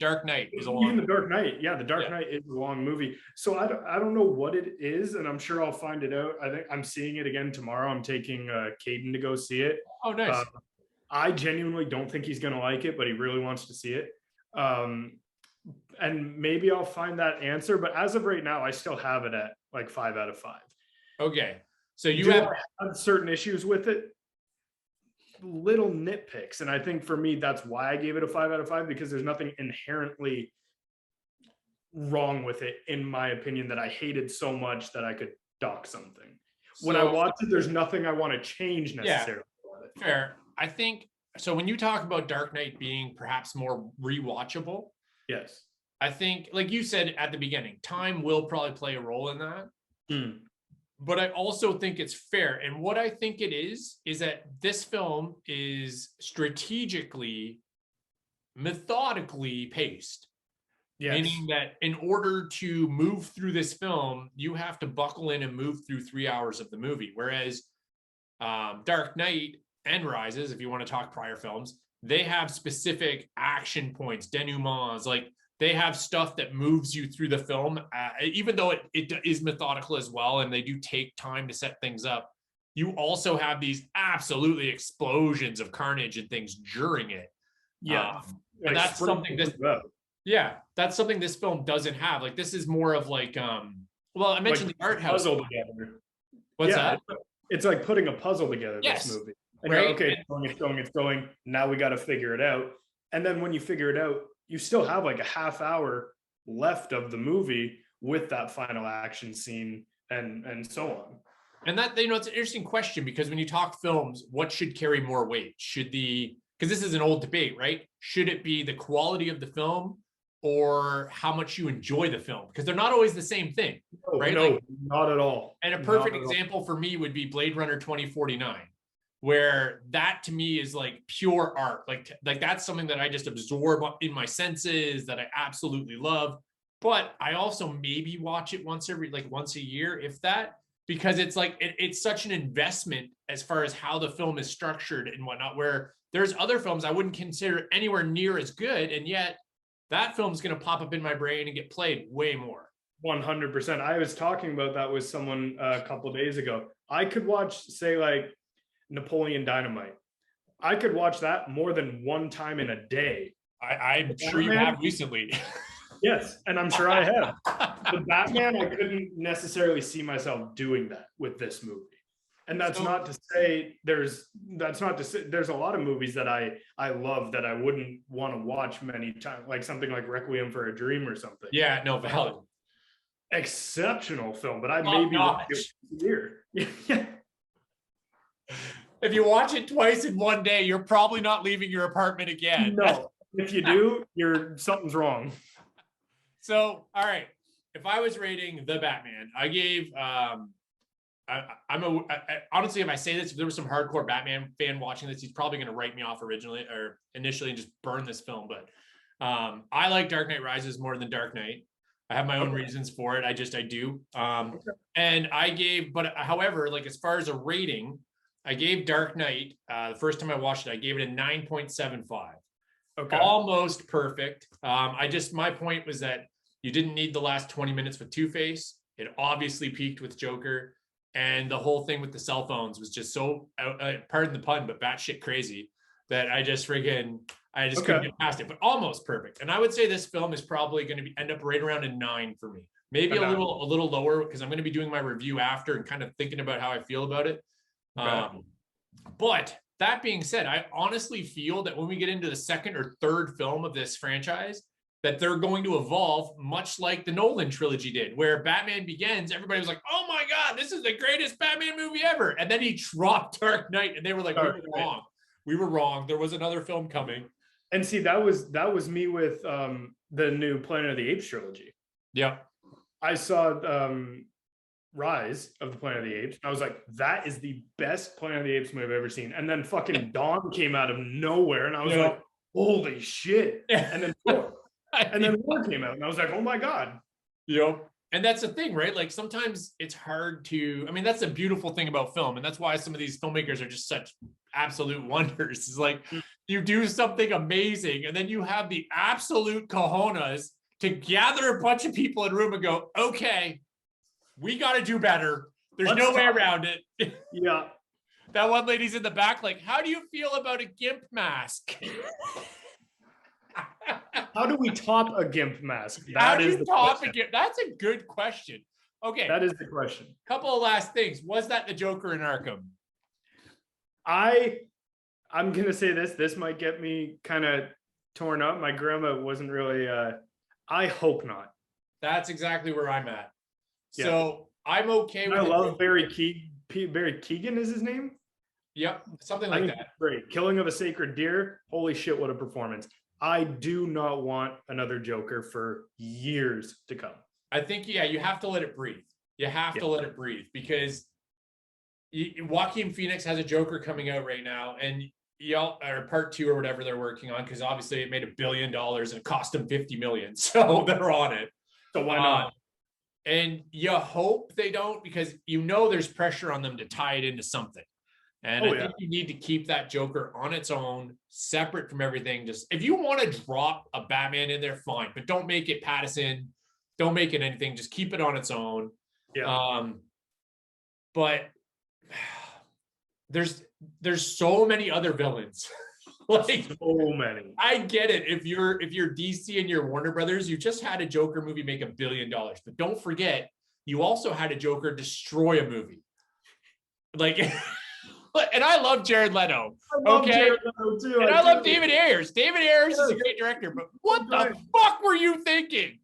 is a long movie. Even the Dark Knight. Yeah, the Dark Knight is a long movie. So I don't know what it is, and I'm sure I'll find it out. I think I'm seeing it again tomorrow. I'm taking Caden to go see it. Oh, nice. I genuinely don't think he's going to like it, but he really wants to see it. And maybe I'll find that answer, but as of right now, I still have it at like 5 out of 5. Okay. So you have certain issues with it, little nitpicks. And I think for me, that's why I gave it a 5 out of 5, because there's nothing inherently wrong with it, in my opinion, that I hated so much that I could dock something. When I watch it, there's nothing I want to change necessarily. Yeah, fair. I think, so when you talk about Dark Knight being perhaps more rewatchable, yes. I think, like you said at the beginning, time will probably play a role in that. But I also think it's fair. And what I think it is that this film is strategically, methodically paced. Yes. Meaning that in order to move through this film, you have to buckle in and move through 3 hours of the movie. Whereas Dark Knight and Rises, if you want to talk prior films, they have specific action points, denouements, like they have stuff that moves you through the film, even though it is methodical as well, and they do take time to set things up. You also have these absolutely explosions of carnage and things during it. Yeah, and that's something that's something this film doesn't have. Like this is more of like, well, I mentioned like the art house. Puzzle together. What's that? It's like putting a puzzle together. Yes. This movie. And right. Okay, it's going. Now we got to figure it out. And then when you figure it out, you still have like a half hour left of the movie with that final action scene and so on. And that, it's an interesting question, because when you talk films, what should carry more weight? Because this is an old debate, right? Should it be the quality of the film or how much you enjoy the film? Because they're not always the same thing, right? No, like, not at all. And a perfect example for me would be Blade Runner 2049. Where that to me is like pure art. Like that's something that I just absorb in my senses, that I absolutely love. But I also maybe watch it once a year, if that, because it's like, it's such an investment as far as how the film is structured and whatnot, where there's other films I wouldn't consider anywhere near as good. And yet that film's going to pop up in my brain and get played way more. 100%. I was talking about that with someone a couple of days ago. I could watch, say, like, Napoleon Dynamite. I could watch that more than one time in a day. I'm sure you have recently. Yes, and I'm sure I have. The Batman, I couldn't necessarily see myself doing that with this movie. And that's not to say there's a lot of movies that I love that I wouldn't want to watch many times, like something like Requiem for a Dream or something. Yeah, no, valid. Exceptional film, but I maybe watch it once a year. Yeah. If you watch it twice in one day, you're probably not leaving your apartment again. No, if you do, something's wrong. So, all right. If I was rating the Batman, I gave honestly, if I say this, if there was some hardcore Batman fan watching this, he's probably going to write me off initially and just burn this film. But I like Dark Knight Rises more than Dark Knight. I have my own reasons for it. I do. And I gave, but however, like as far as a rating, I gave Dark Knight, the first time I watched it, I gave it a 9.75. Okay. Almost perfect. My point was that you didn't need the last 20 minutes with Two-Face. It obviously peaked with Joker. And the whole thing with the cell phones was just so, pardon the pun, but batshit crazy that I just couldn't get past it, but almost perfect. And I would say this film is probably going to end up right around a 9 for me. Maybe a little lower because I'm going to be doing my review after and kind of thinking about how I feel about it. Okay. But that being said, I honestly feel that when we get into the second or third film of this franchise, that they're going to evolve much like the Nolan trilogy did, where Batman Begins, everybody was like, oh my God, this is the greatest Batman movie ever. And then he dropped Dark Knight and they were like, we were wrong. We were wrong. There was another film coming. And see, that was me with the new Planet of the Apes trilogy. Yeah. I saw Rise of the Planet of the Apes. I was like, that is the best Planet of the Apes movie I've ever seen. And then fucking Dawn came out of nowhere. And I was like, holy shit. And then War came out. And I was like, oh my God. Yep. And that's the thing, right? Like sometimes it's hard to, I mean, that's a beautiful thing about film. And that's why some of these filmmakers are just such absolute wonders. It's like you do something amazing and then you have the absolute cojones to gather a bunch of people in a room and go, okay, we got to do better. There's no way around it. Yeah. That one lady's in the back, like, how do you feel about a gimp mask? How do we top a gimp mask? How do you top a gimp? That's a good question. Okay. That is the question. Couple of last things. Was that the Joker in Arkham? I'm going to say this might get me kind of torn up. My grandma wasn't really, I hope not. That's exactly where I'm at. Yeah. So I'm okay with it. I love Barry Keoghan is his name? Yep. Something like that. Great. Killing of a Sacred Deer. Holy shit, what a performance. I do not want another Joker for years to come. I think, you have to let it breathe. You have to let it breathe because Joaquin Phoenix has a Joker coming out right now and or part 2 or whatever they're working on because obviously it made $1 billion and it cost them $50 million. So they're on it. So why not? And you hope they don't because there's pressure on them to tie it into something. And I think you need to keep that Joker on its own, separate from everything. Just if you want to drop a Batman in there, fine, but don't make it Pattinson. Don't make it anything. Just keep it on its own. Yeah. But there's so many other villains. Like so many. I get it. If you're DC and you're Warner Brothers, you just had a Joker movie make $1 billion. But don't forget, you also had a Joker destroy a movie. Like. And I love Jared Leto. Jared Leto too. And I love David Ayers. David Ayers is a great director, but what the fuck were you thinking?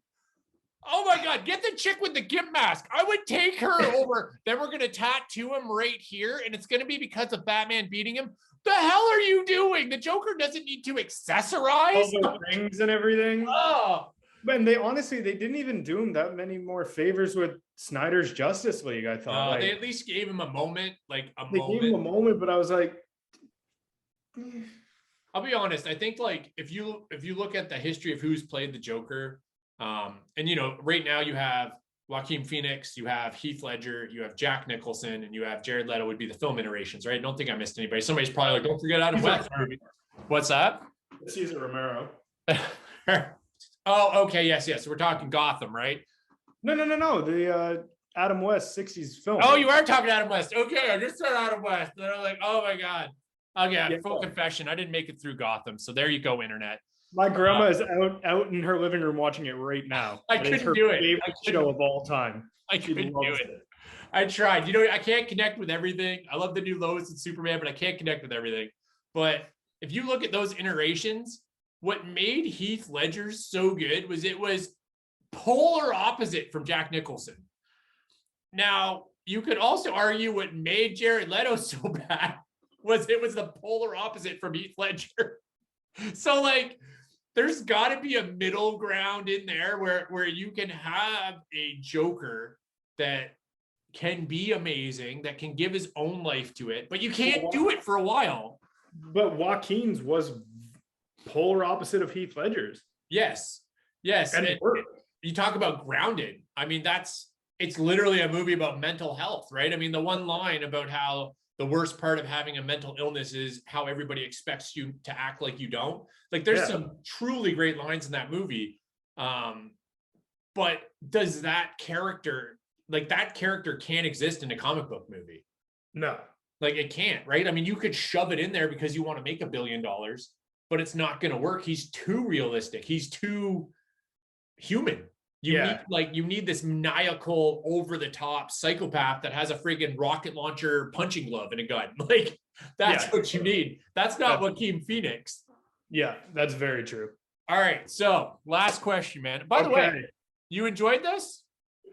Oh my God, get the chick with the gimp mask. I would take her over. Then we're going to tattoo him right here. And it's going to be because of Batman beating him. The hell are you doing? The Joker doesn't need to accessorize. All the rings and everything. Oh. And they didn't even do him that many more favors with Snyder's Justice League, I thought. They at least gave him a moment, Gave him a moment, but I was like, I'll be honest. I think like if you look at the history of who's played the Joker, and right now you have Joaquin Phoenix, you have Heath Ledger, you have Jack Nicholson, and you have Jared Leto would be the film iterations, right? I don't think I missed anybody. Somebody's probably like, don't forget Adam West. What's that? Cesar Romero. Oh, okay. Yes. So we're talking Gotham, right? No. The Adam West 60s film. Oh, you are talking Adam West. Okay. I just said Adam West. And they're like, oh my God. Okay. Full confession. I didn't make it through Gotham. So there you go, internet. My grandma is out in her living room watching it right now. I couldn't do it. Favorite show of all time. I couldn't do it. I tried. You know, I can't connect with everything. I love the new Lois and Superman, but I can't connect with everything. But if you look at those iterations, what made Heath Ledger so good was it was polar opposite from Jack Nicholson. Now, you could also argue what made Jared Leto so bad was it was the polar opposite from Heath Ledger. So, like, there's got to be a middle ground in there where you can have a Joker that can be amazing, that can give his own life to it, but you can't do it for a while. But Joaquin's was polar opposite of Heath Ledger's. Yes. And you talk about grounded. I mean, it's literally a movie about mental health, right? I mean, the one line about how the worst part of having a mental illness is how everybody expects you to act like you don't. Like, there's some truly great lines in that movie. But does that character can't exist in a comic book movie? No. Like, it can't, right? I mean, you could shove it in there because you want to make $1 billion, but it's not going to work. He's too realistic. He's too human. You need this maniacal, over-the-top psychopath that has a friggin' rocket launcher punching glove and a gun. Like, that's what you need. That's not Joaquin Phoenix. Yeah, that's very true. All right, so last question, man. By the way, you enjoyed this?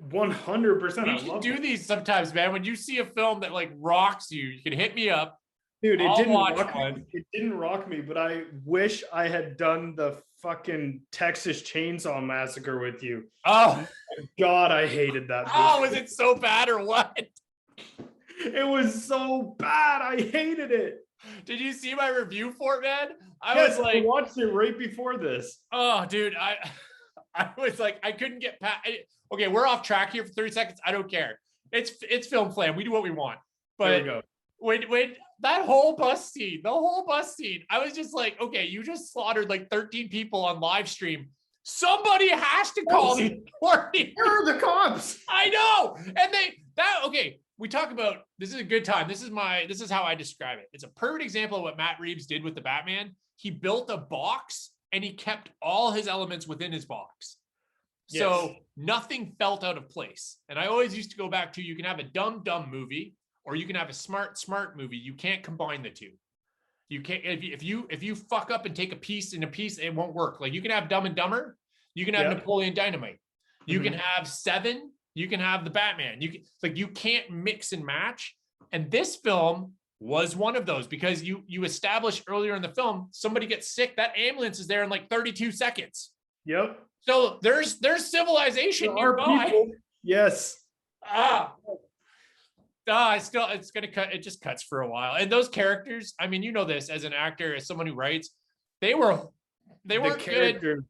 100%. We should do these sometimes, man. When you see a film that like rocks you, you can hit me up. Dude, it didn't rock me, but I wish I had done the fucking Texas Chainsaw Massacre with you. Oh God, I hated that movie. Oh, was it so bad or what? It was so bad. I hated it. Did you see my review for it, man? I watched it right before this. Oh, dude, I was like, I couldn't get past. Okay, we're off track here for 30 seconds. I don't care. It's Film Flam. We do what we want. But there we go. When that whole bus scene, I was just like, okay, you just slaughtered like 13 people on live stream. Somebody has to call the authorities. Where are the cops? I know. And we talk about, this is a good time. This is how I describe it. It's a perfect example of what Matt Reeves did with the Batman. He built a box and he kept all his elements within his box. Yes. So nothing felt out of place. And I always used to go back to, you can have a dumb movie, or you can have a smart movie. You can't combine the two. You can't, if you fuck up and take a piece, it won't work. Like, you can have Dumb and Dumber, you can have Napoleon Dynamite, you can have Seven, you can have the Batman. You can't mix and match. And this film was one of those, because you established earlier in the film, somebody gets sick, that ambulance is there in like 32 seconds. Yep. So there's civilization nearby. Yes. It's gonna cut. It just cuts for a while. And those characters, I mean, you know this as an actor, as someone who writes, they weren't good.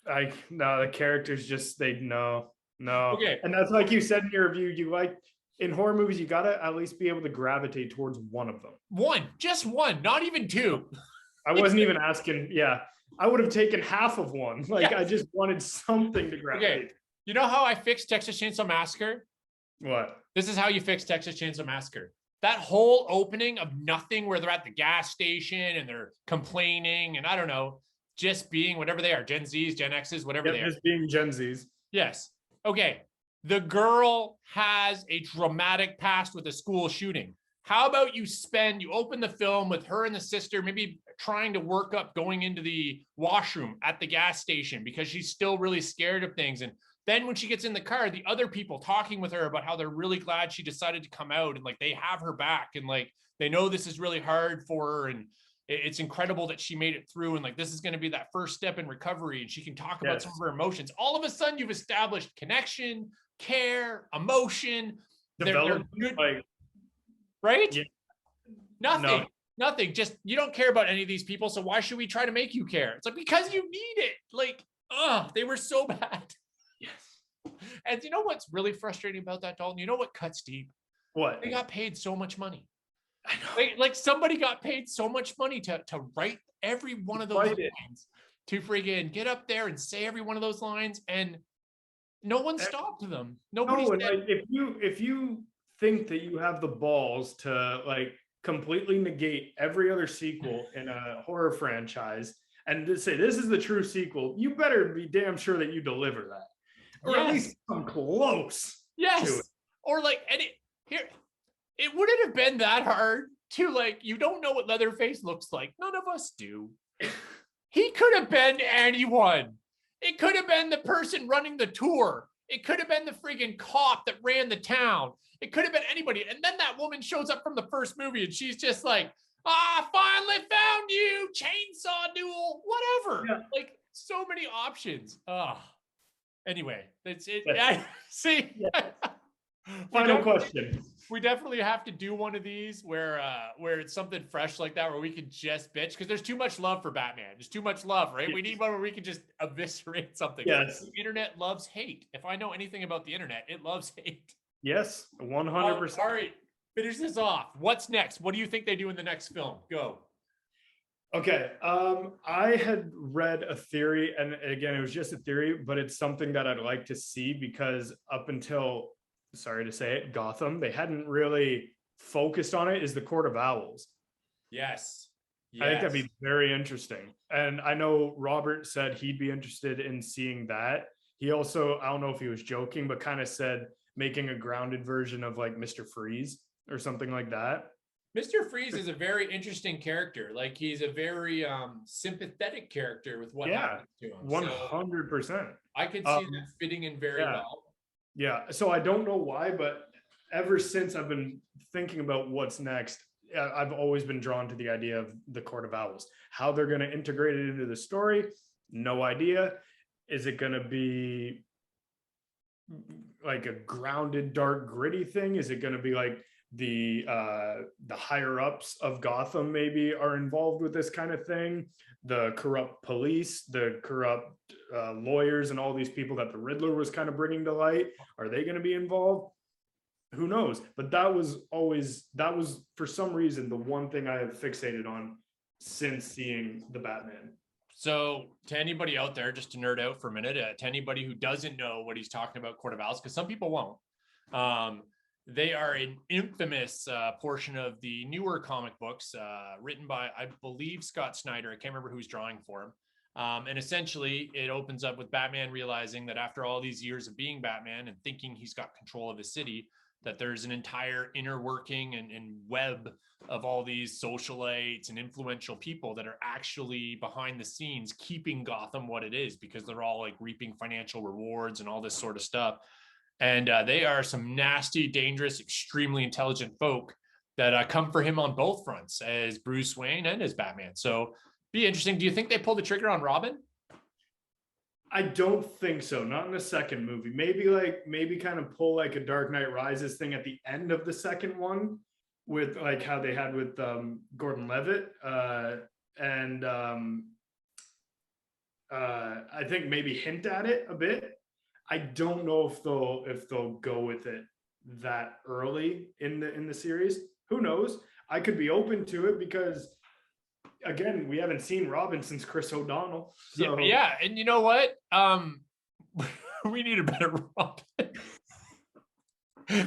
The characters just no. Okay. And that's, like you said in your review, you like, in horror movies, you gotta at least be able to gravitate towards one of them. Just one, not even two. I wasn't even asking. Yeah, I would have taken half of one. Like, I just wanted something to gravitate. Okay. You know how I fixed Texas Chainsaw Massacre? What? This is how you fix Texas Chainsaw Massacre. That whole opening of nothing, where they're at the gas station and they're complaining and I don't know, just being whatever they are, Gen Zs, Gen Xs, whatever they are. Just being Gen Zs. Yes. Okay. The girl has a dramatic past with a school shooting. How about you open the film with her and the sister maybe trying to work up going into the washroom at the gas station because she's still really scared of things. And then when she gets in the car, the other people talking with her about how they're really glad she decided to come out and like they have her back and like they know this is really hard for her and it's incredible that she made it through and like this is going to be that first step in recovery and she can talk about some of her emotions. All of a sudden you've established connection, care, emotion. They're good, right? Yeah. Nothing. Just, you don't care about any of these people, so why should we try to make you care? It's like, because you need it. Like, they were so bad. Yes. And you know what's really frustrating about that, Dalton? You know what cuts deep? What? They got paid so much money. I know. Like somebody got paid so much money to write every one of those lines, to friggin' get up there and say every one of those lines, and no one stopped them. Nobody said. Like, if you think that you have the balls to like completely negate every other sequel in a horror franchise and to say this is the true sequel, you better be damn sure that you deliver that, or at least come close. Yes. To it. Or like, Here, it wouldn't have been that hard to like, you don't know what Leatherface looks like. None of us do. He could have been anyone. It could have been the person running the tour. It could have been the friggin' cop that ran the town. It could have been anybody. And then that woman shows up from the first movie and she's just like, finally found you, chainsaw duel, whatever. Yeah. Like, so many options. Anyway, that's it. Yeah. See, final question. We definitely have to do one of these where it's something fresh like that, where we can just bitch, because there's too much love for Batman. There's too much love, right? Yes. We need one where we can just eviscerate something. Yes. The internet loves hate. If I know anything about the internet, it loves hate. Yes, 100%. All right, finish this off. What's next? What do you think they do in the next film? Go. Okay, I had read a theory, and again, it was just a theory, but it's something that I'd like to see, because up until, sorry to say it, Gotham, they hadn't really focused on it, is the Court of Owls. Yes. I think that'd be very interesting. And I know Robert said he'd be interested in seeing that. He also, I don't know if he was joking, but kind of said making a grounded version of like Mr. Freeze or something like that. Mr. Freeze is a very interesting character. Like, he's a very sympathetic character with what happens to him. 100%. So I could see that fitting in very well. Yeah. So I don't know why, but ever since I've been thinking about what's next, I've always been drawn to the idea of the Court of Owls. How they're going to integrate it into the story, no idea. Is it going to be like a grounded, dark, gritty thing? Is it going to be like the higher ups of Gotham maybe are involved with this kind of thing? The corrupt police, the corrupt lawyers, and all these people that the Riddler was kind of bringing to light, are they going to be involved? Who knows? But that was for some reason the one thing I have fixated on since seeing the Batman. So to anybody out there, just to nerd out for a minute, to anybody who doesn't know what he's talking about, Court of Owls, because some people won't, they are an infamous portion of the newer comic books written by, I believe, Scott Snyder. I can't remember who's drawing for him. And essentially, it opens up with Batman realizing that after all these years of being Batman and thinking he's got control of his city, that there's an entire inner working and web of all these socialites and influential people that are actually behind the scenes keeping Gotham what it is, because they're all like reaping financial rewards and all this sort of stuff. And they are some nasty, dangerous, extremely intelligent folk that come for him on both fronts, as Bruce Wayne and as Batman. So be interesting. Do you think they pull the trigger on Robin? I don't think so. Not in the second movie. Maybe kind of pull like a Dark Knight Rises thing at the end of the second one, with like how they had with Gordon Levitt. And I think maybe hint at it a bit. I don't know if they'll go with it that early in the series. Who knows? I could be open to it, because again, we haven't seen Robin since Chris O'Donnell. So. Yeah, and you know what? We need a better Robin. We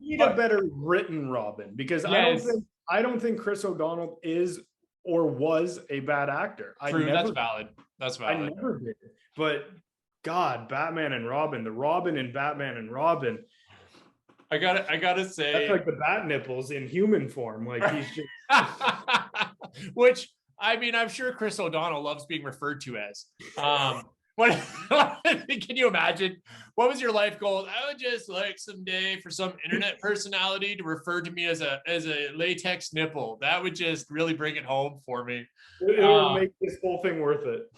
need a better written Robin, because yes. I don't think Chris O'Donnell is or was a bad actor. True, that's valid. That's valid. I never did. But God, Batman and Robin, the Robin in Batman and Robin. I gotta say, that's like the bat nipples in human form. Like he's just. Which, I mean, I'm sure Chris O'Donnell loves being referred to as. Can you imagine? What was your life goal? I would just like someday for some internet personality to refer to me as a latex nipple. That would just really bring it home for me. It would make this whole thing worth it.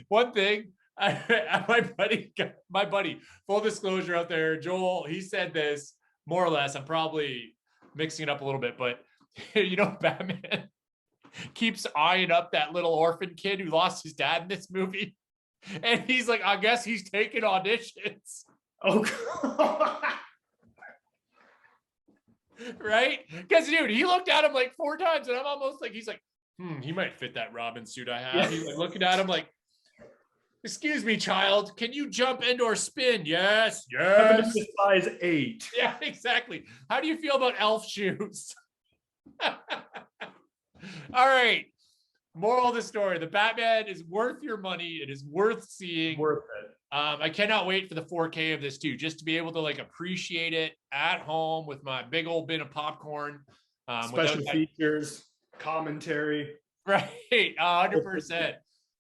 One thing, my buddy, full disclosure out there, Joel, he said this more or less. I'm probably mixing it up a little bit, but you know, Batman keeps eyeing up that little orphan kid who lost his dad in this movie. And he's like, I guess he's taking auditions. Oh, God. Right? Because, dude, he looked at him like 4 times, and I'm almost like, he's like, he might fit that Robin suit I have. Yeah. He's like looking at him like, excuse me, child, can you jump and or spin? Yes. Size 8. Yeah, exactly. How do you feel about elf shoes? All right. Moral of the story: the Batman is worth your money. It is worth seeing. Worth it. I cannot wait for the 4K of this too, just to be able to like appreciate it at home with my big old bin of popcorn. Special features, commentary. Right, 100%.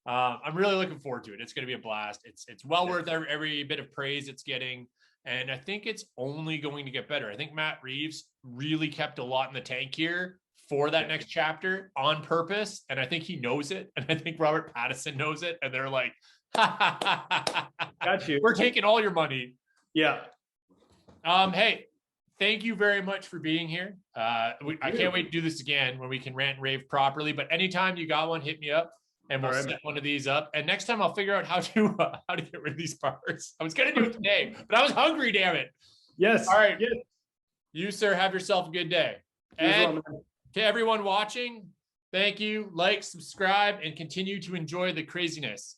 I'm really looking forward to it. It's going to be a blast. It's well worth every bit of praise it's getting. And I think it's only going to get better. I think Matt Reeves really kept a lot in the tank here for that next chapter on purpose. And I think he knows it. And I think Robert Pattinson knows it. And they're like, got you. We're taking all your money. Yeah. Hey, thank you very much for being here. I can't wait to do this again when we can rant and rave properly. But anytime you got one, hit me up. And we'll set one of these up. And next time I'll figure out how to get rid of these parts. I was going to do it today, but I was hungry, damn it. Yes. All right. Yes. You, sir, have yourself a good day. And to everyone watching, thank you. Like, subscribe, and continue to enjoy the craziness.